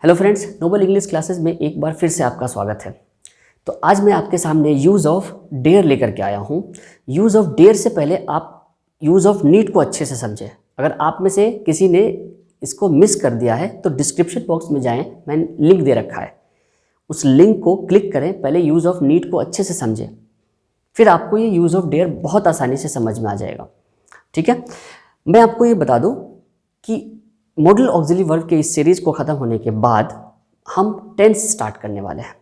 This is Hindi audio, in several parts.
Hello friends, Noble English classes में एक बार फिर से आपका स्वागत है। तो आज मैं आपके सामने यूज़ ऑफ डेयर लेकर के आया हूँ। यूज़ ऑफ डेयर से पहले आप यूज़ ऑफ नीड को अच्छे से समझें। अगर आप में से किसी ने इसको मिस कर दिया है तो डिस्क्रिप्शन बॉक्स में जाएं, मैंने लिंक दे रखा है, उस लिंक को क्लिक करें। पहले यूज़ ऑफ नीड को अच्छे से समझें, फिर आपको ये यूज़ ऑफ डेयर बहुत आसानी से समझ में आ जाएगा। ठीक है, मैं आपको ये बता दूँ कि मॉडल ऑक्सिलरी वर्ब के इस सीरीज़ को ख़त्म होने के बाद हम टेंस स्टार्ट करने वाले हैं।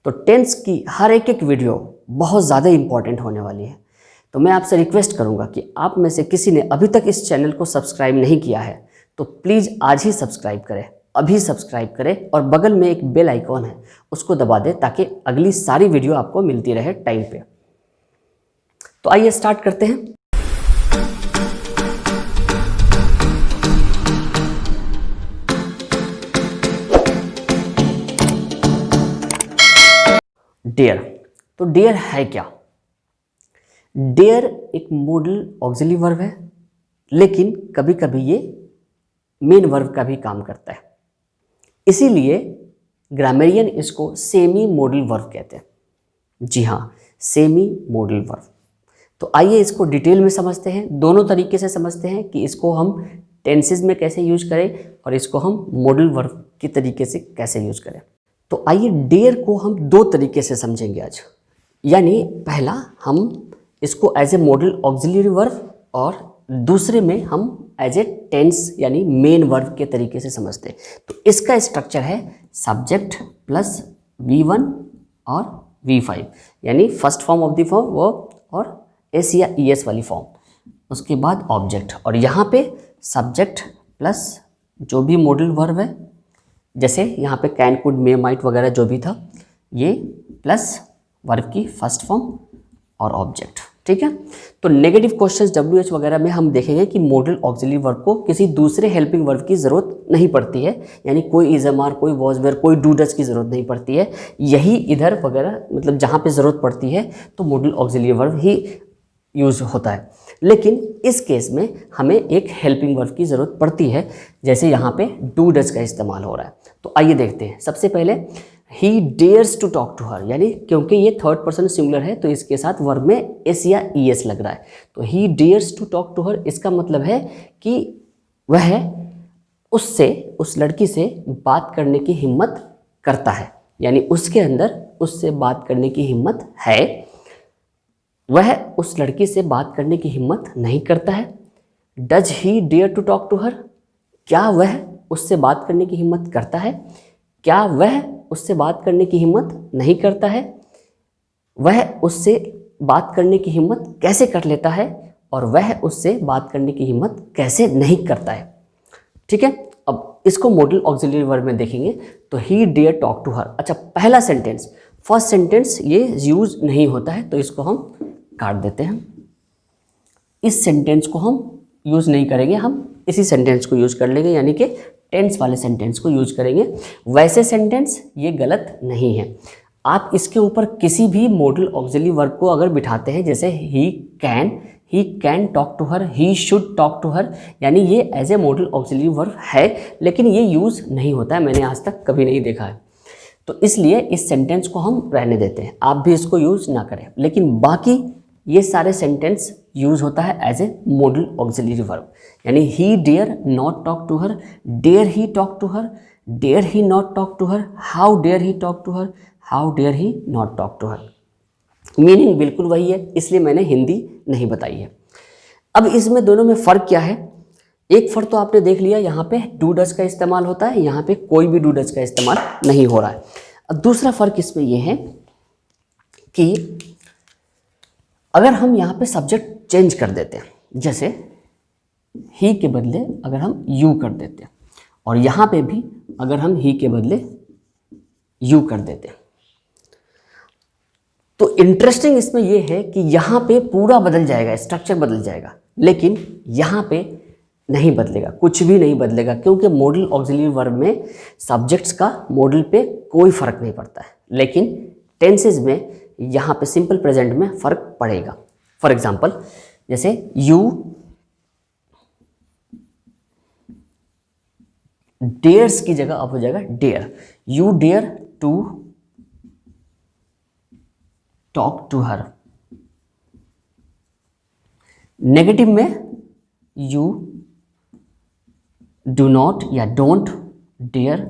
तो टेंस की हर एक वीडियो बहुत ज़्यादा इंपॉर्टेंट होने वाली है। तो मैं आपसे रिक्वेस्ट करूंगा कि आप में से किसी ने अभी तक इस चैनल को सब्सक्राइब नहीं किया है तो प्लीज़ आज ही सब्सक्राइब करें, अभी सब्सक्राइब करें और बगल में एक बेल आइकॉन है उसको दबा दें ताकि अगली सारी वीडियो आपको मिलती रहे टाइम पे। तो आइए स्टार्ट करते हैं। डेयर, तो डेयर है क्या? डेयर एक मॉडल ऑक्सिलरी वर्ब है, लेकिन कभी कभी ये मेन वर्ब का भी काम करता है। इसीलिए ग्रामेरियन इसको सेमी मॉडल वर्ब कहते हैं। जी हाँ, सेमी मॉडल वर्ब। तो आइए इसको डिटेल में समझते हैं, दोनों तरीके से समझते हैं कि इसको हम टेंसेस में कैसे यूज करें और इसको हम मॉडल वर्ब के तरीके से कैसे यूज करें। तो आइए डेयर को हम दो तरीके से समझेंगे आज। यानी पहला हम इसको as a modal auxiliary verb और दूसरे में हम एज ए टेंस यानी मेन वर्ब के तरीके से समझते हैं। तो इसका स्ट्रक्चर है सब्जेक्ट प्लस V1 और V5, यानी first form of the form verb और एस या ES वाली फॉर्म, उसके बाद ऑब्जेक्ट। और यहाँ पे सब्जेक्ट प्लस जो भी मॉडल वर्ब है, जैसे यहाँ पे कैन कुड मे माइट वगैरह जो भी था, ये प्लस वर्ब की फर्स्ट फॉर्म और ऑब्जेक्ट। ठीक है, तो नेगेटिव क्वेश्चंस WH वगैरह में हम देखेंगे कि मॉडल ऑक्सिलरी वर्ब को किसी दूसरे हेल्पिंग वर्ब की ज़रूरत नहीं पड़ती है, यानी कोई इज एम आर, कोई वॉज वेयर, कोई डू डज की ज़रूरत नहीं पड़ती है। यही इधर वगैरह मतलब जहाँ पे ज़रूरत पड़ती है तो मॉडल ऑक्सिलरी वर्ब ही यूज़ होता है। लेकिन इस केस में हमें एक हेल्पिंग वर्ब की ज़रूरत पड़ती है, जैसे यहाँ पे डू डज का इस्तेमाल हो रहा है। तो आइए देखते हैं। सबसे पहले he dares to talk to her, यानी क्योंकि ये थर्ड पर्सन सिंगुलर है तो इसके साथ वर्ब में एस या ES लग रहा है। तो he dares to talk to her, इसका मतलब है कि वह उससे, उस लड़की से बात करने की हिम्मत करता है, यानी उसके अंदर उससे बात करने की हिम्मत है। वह उस लड़की से बात करने की हिम्मत नहीं करता है। Does he dare to talk to her, क्या वह उससे बात करने की हिम्मत करता है? क्या वह उससे बात करने की हिम्मत नहीं करता है? वह उससे बात करने की हिम्मत कैसे कर लेता है और वह उससे बात करने की हिम्मत कैसे नहीं करता है? ठीक है, अब इसको मॉडल ऑक्सिलरी वर्ब में देखेंगे। तो he dare talk to her. अच्छा, पहला सेंटेंस, फर्स्ट सेंटेंस ये यूज नहीं होता है तो इसको हम काट देते हैं। इस सेंटेंस को हम यूज़ नहीं करेंगे, हम इसी सेंटेंस को यूज़ कर लेंगे, यानी कि टेंस वाले सेंटेंस को यूज़ करेंगे। वैसे सेंटेंस ये गलत नहीं है। आप इसके ऊपर किसी भी मॉडल ऑक्सिलरी वर्ब को अगर बिठाते हैं, जैसे he can talk to her, he should talk to her, यानी ये as a modal auxiliary verb है, लेकिन ये यूज़ नहीं होता है, मैंने आज तक कभी नहीं देखा है। तो इसलिए इस सेंटेंस को हम रहने देते हैं, आप भी इसको यूज़ ना करें। लेकिन बाकी ये सारे सेंटेंस यूज़ होता है as a modal auxiliary verb, यानी he dare not talk to her, dare he talk to her, dare he not talk to her, how dare he talk to her, how dare he not talk to her. Meaning बिल्कुल वही है, इसलिए मैंने हिंदी नहीं बताई है। अब इसमें दोनों में फ़र्क क्या है? एक फ़र्क तो आपने देख लिया, यहाँ पे डू डज का इस्तेमाल होता है, यहाँ पे कोई भी डू डज का इस्तेमाल नहीं हो रहा है। अब दूसरा फ़र्क इसमें यह है कि अगर हम यहाँ पे सब्जेक्ट चेंज कर देते हैं, जैसे ही के बदले अगर हम यू कर देते हैं और यहाँ पे भी अगर हम ही के बदले यू कर देते हैं, तो इंटरेस्टिंग इसमें यह है कि यहाँ पे पूरा बदल जाएगा, स्ट्रक्चर बदल जाएगा, लेकिन यहाँ पे नहीं बदलेगा, कुछ भी नहीं बदलेगा, क्योंकि मॉडल ऑक्सिलरी वर्ब में सब्जेक्ट्स का मॉडल पे कोई फ़र्क नहीं पड़ता है, लेकिन टेंसेज में यहाँ पे सिंपल प्रेजेंट में फ़र्क पड़ेगा। फॉर एग्जांपल, जैसे यू डेयर्स की जगह अब हो जाएगा dare, you dare to talk to her. Negative में यू डू नॉट या don't dare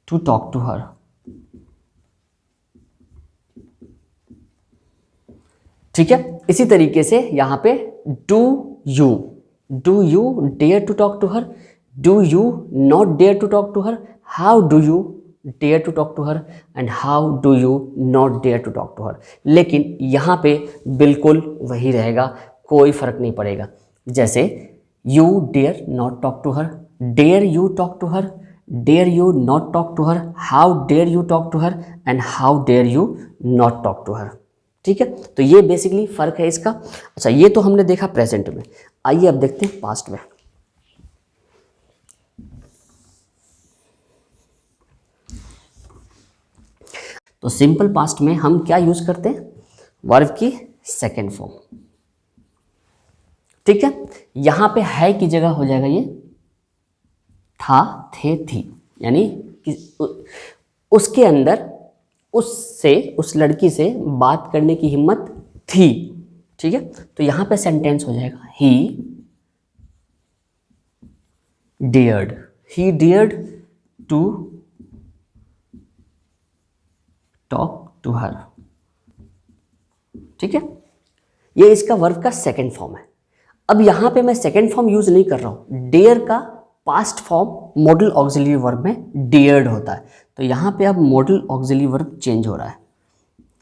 to talk to her. ठीक है, इसी तरीके से यहां पे do you dare to talk to her, do you not dare to talk to her, how do you dare to talk to her and how do you not dare to talk to her. लेकिन यहाँ पे बिल्कुल वही रहेगा, कोई फर्क नहीं पड़ेगा। जैसे you dare not talk to her, dare you talk to her, dare you not talk to her, how dare you talk to her and how dare you not talk to her. ठीक है, तो ये बेसिकली फर्क है इसका। अच्छा, ये तो हमने देखा प्रेजेंट में, आइए अब देखते हैं पास्ट में। तो सिंपल पास्ट में हम क्या यूज करते हैं, वर्ब की सेकेंड फॉर्म। ठीक है, यहां पे है की जगह हो जाएगा ये था, थे, थी, यानी उसके अंदर उससे, उस लड़की से बात करने की हिम्मत थी। ठीक है, तो यहां पे सेंटेंस हो जाएगा he dared to talk to her. ठीक है, ये इसका वर्ब का सेकेंड फॉर्म है। अब यहां पे मैं सेकेंड फॉर्म यूज नहीं कर रहा हूं, डेयर का past form model auxiliary verb में डेयर्ड होता है। तो यहां पे अब मॉडल ऑक्सिलरी वर्ब चेंज हो रहा है,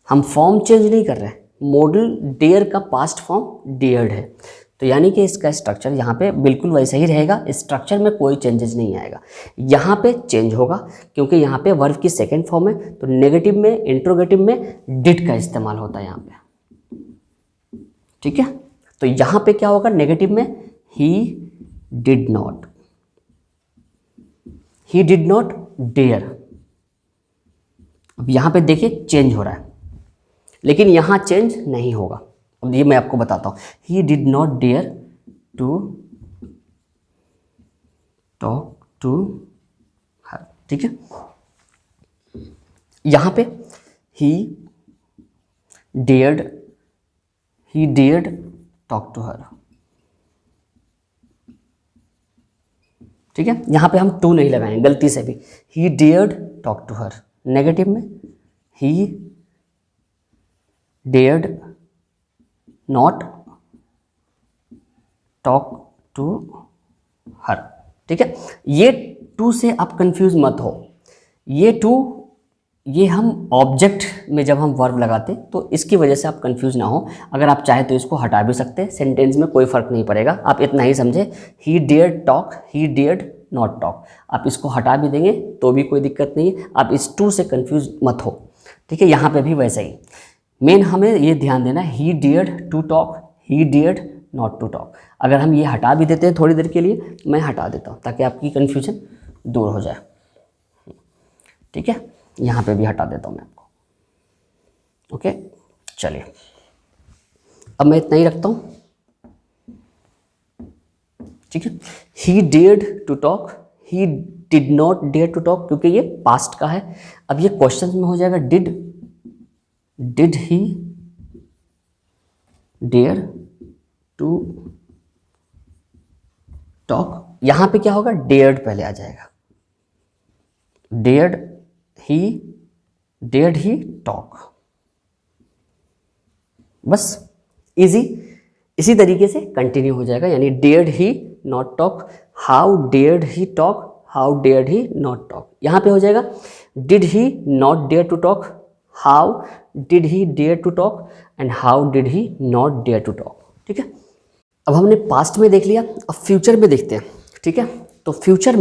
हम फॉर्म चेंज नहीं कर रहे हैं, मॉडल डेयर का पास्ट फॉर्म डेयर्ड है। तो यानी कि इसका स्ट्रक्चर यहाँ पे बिल्कुल वैसा ही रहेगा, स्ट्रक्चर में कोई चेंजेस नहीं आएगा। यहाँ पे चेंज होगा क्योंकि यहाँ पे वर्ब की सेकेंड फॉर्म है, तो नेगेटिव में, इंट्रोगेटिव में डिड का इस्तेमाल होता है यहाँ पे। ठीक है, तो यहाँ पे क्या होगा, नेगेटिव में ही डिड नॉट डेयर। अब यहाँ पे देखिए चेंज हो रहा है, लेकिन यहाँ चेंज नहीं होगा। अब ये मैं आपको बताता हूँ, he did not dare to talk to her. ठीक है, यहाँ पे he dared talk to her. ठीक है, यहाँ पे हम टू नहीं लगाएंगे गलती से भी, he dared talk to her. Negative में he dared not talk to her. ठीक है, ये टू से आप कंफ्यूज मत हो, ये टू ये हम ऑब्जेक्ट में जब हम वर्ब लगाते तो इसकी वजह से आप कंफ्यूज ना हो। अगर आप चाहे तो इसको हटा भी सकते हैं, सेंटेंस में कोई फर्क नहीं पड़ेगा। आप इतना ही समझे, he dared talk, he dared not talk, आप इसको हटा भी देंगे तो भी कोई दिक्कत नहीं है। आप इस टू से कंफ्यूज मत हो। ठीक है, यहाँ पे भी वैसा ही मेन हमें ये ध्यान देना है, he dared to talk, he dared not to talk. अगर हम ये हटा भी देते हैं थोड़ी देर के लिए, मैं हटा देता हूँ ताकि आपकी कन्फ्यूजन दूर हो जाए। ठीक है, यहाँ पे भी हटा देता हूँ मैं आपको। ओके, चलिए अब मैं इतना ही रखता हूँ। ठीक है, he dared to talk, he did not dare to talk, क्योंकि ये पास्ट का है। अब ये क्वेश्चन में हो जाएगा did he dare to talk. यहां पे क्या होगा, डेयर्ड पहले आ जाएगा, डेयर्ड ही टॉक। बस इजी, इसी तरीके से कंटिन्यू हो जाएगा। यानी dared he not talk, how dared he talk, how dared he not talk. यहां पे हो जाएगा did he not dare to talk, how did he dare to talk and how did he not dare to talk. ठीक है, अब हमने पास्ट में देख लिया, अब फ्यूचर में देखते हैं। ठीक है, तो फ्यूचर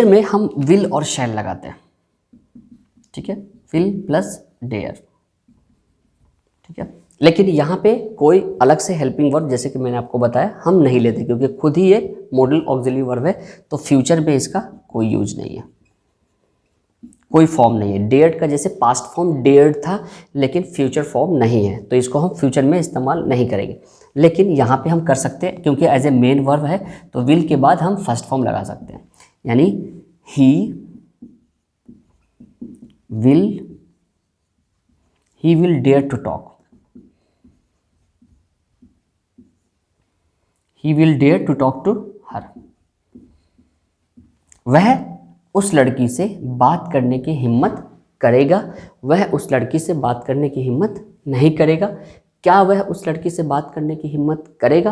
में हम विल और शैल लगाते हैं। ठीक है, विल प्लस डेयर। ठीक है, लेकिन यहाँ पे कोई अलग से हेल्पिंग वर्ब जैसे कि मैंने आपको बताया हम नहीं लेते, क्योंकि खुद ही ये मॉडल ऑक्सिलरी वर्ब है, तो फ्यूचर में इसका कोई यूज नहीं है। कोई फॉर्म नहीं है। डेयर्ड का जैसे पास्ट फॉर्म डेयर्ड था लेकिन फ्यूचर फॉर्म नहीं है, तो इसको हम फ्यूचर में इस्तेमाल नहीं करेंगे। लेकिन यहाँ पे हम कर सकते हैं क्योंकि एज ए मेन वर्ब है, तो विल के बाद हम फर्स्ट फॉर्म लगा सकते हैं, यानी he will dare to talk, he will dare to talk to her. वह उस लड़की से बात करने की हिम्मत करेगा, वह उस लड़की से बात करने की हिम्मत नहीं करेगा। क्या वह उस लड़की से बात करने की हिम्मत करेगा?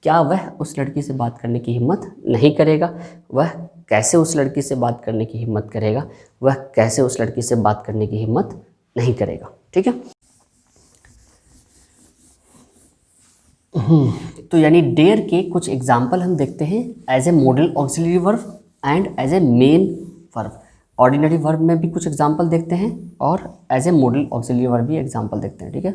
क्या वह उस लड़की से बात करने की हिम्मत नहीं करेगा? वह कैसे उस लड़की से बात करने की हिम्मत करेगा? वह कैसे उस लड़की से बात करने की हिम्मत नहीं करेगा। ठीक है, तो यानी डेयर के कुछ एग्जाम्पल हम देखते हैं as a modal auxiliary verb and as a main verb. Ordinary verb में भी कुछ एग्जाम्पल देखते हैं और as a modal auxiliary verb भी एग्जाम्पल देखते हैं। ठीक है,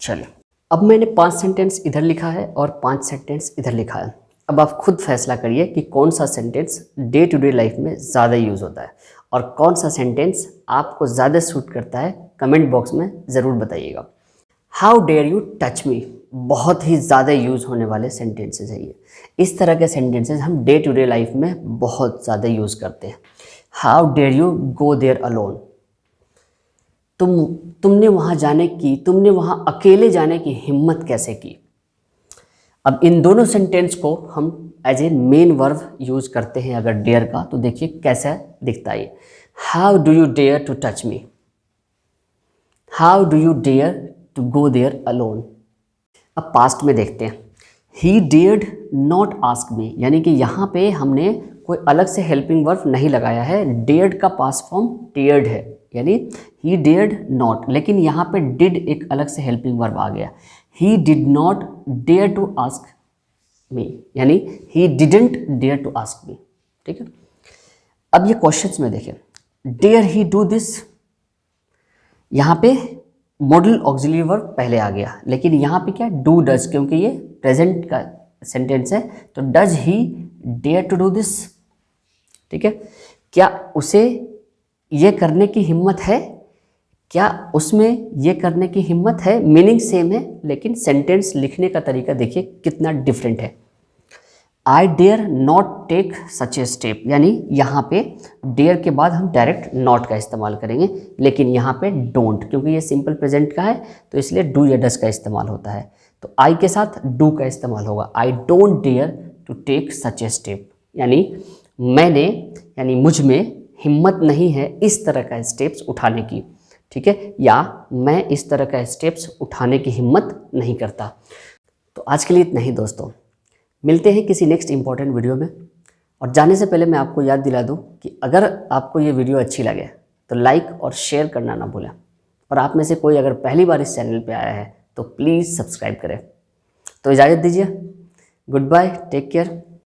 चलिए अब मैंने 5 सेंटेंस इधर लिखा है और 5 सेंटेंस इधर लिखा है। अब आप खुद फैसला करिए कि कौन सा sentence day to day life में ज़्यादा यूज़ होता है और कौन सा सेंटेंस आपको ज़्यादा सूट करता है। कमेंट बॉक्स में ज़रूर बताइएगा। How dare you touch me बहुत ही ज़्यादा यूज़ होने वाले सेंटेंसेस है ये। इस तरह के सेंटेंसेस हम डे टू डे लाइफ में बहुत ज़्यादा यूज़ करते हैं। How dare you go there alone, तुमने वहाँ अकेले जाने की हिम्मत कैसे की। अब इन दोनों सेंटेंस को हम as a main verb use करते हैं अगर डेयर का, तो देखिए कैसा दिखता है। How do you dare to touch me, how do you dare to go there alone. अब पास्ट में देखते हैं। He dared not ask me, यानी कि यहाँ पे हमने कोई अलग से हेल्पिंग वर्ब नहीं लगाया है। डेयर्ड का पास्ट फॉर्म डेयर्ड है, यानी ही डेयर्ड नॉट, लेकिन यहाँ पे डिड एक अलग से हेल्पिंग वर्ब आ गया। He did not dare to ask me, यानी he didn't dare to ask me. ठीक है, अब ये क्वेश्चंस में देखें। डेयर ही डू दिस, यहाँ पे मॉडल ऑक्सिलरी वर्ब पहले आ गया, लेकिन यहाँ पे क्या डू डज, क्योंकि ये प्रेजेंट का सेंटेंस है, तो does he dare to do this. ठीक है, क्या उसे ये करने की हिम्मत है, क्या उसमें ये करने की हिम्मत है। मीनिंग सेम है लेकिन सेंटेंस लिखने का तरीका देखिए कितना डिफरेंट है। I dare not take such a step, यानी यहाँ पे डेयर के बाद हम डायरेक्ट नॉट का इस्तेमाल करेंगे, लेकिन यहाँ पे डोंट, क्योंकि ये सिंपल प्रेजेंट का है तो इसलिए डू या डस का इस्तेमाल होता है, तो आई के साथ डू का इस्तेमाल होगा। I don't dare to take such a step, यानी मैंने, यानी मुझ में हिम्मत नहीं है इस तरह का स्टेप्स उठाने की। ठीक है, या मैं इस तरह का स्टेप्स उठाने की हिम्मत नहीं करता। तो आज के लिए इतना ही दोस्तों, मिलते हैं किसी नेक्स्ट इंपॉर्टेंट वीडियो में। और जाने से पहले मैं आपको याद दिला दूं कि अगर आपको ये वीडियो अच्छी लगे तो लाइक और शेयर करना ना भूलें, और आप में से कोई अगर पहली बार इस चैनल पे आया है तो प्लीज़ सब्सक्राइब करें। तो इजाज़त दीजिए, गुड बाय, टेक केयर।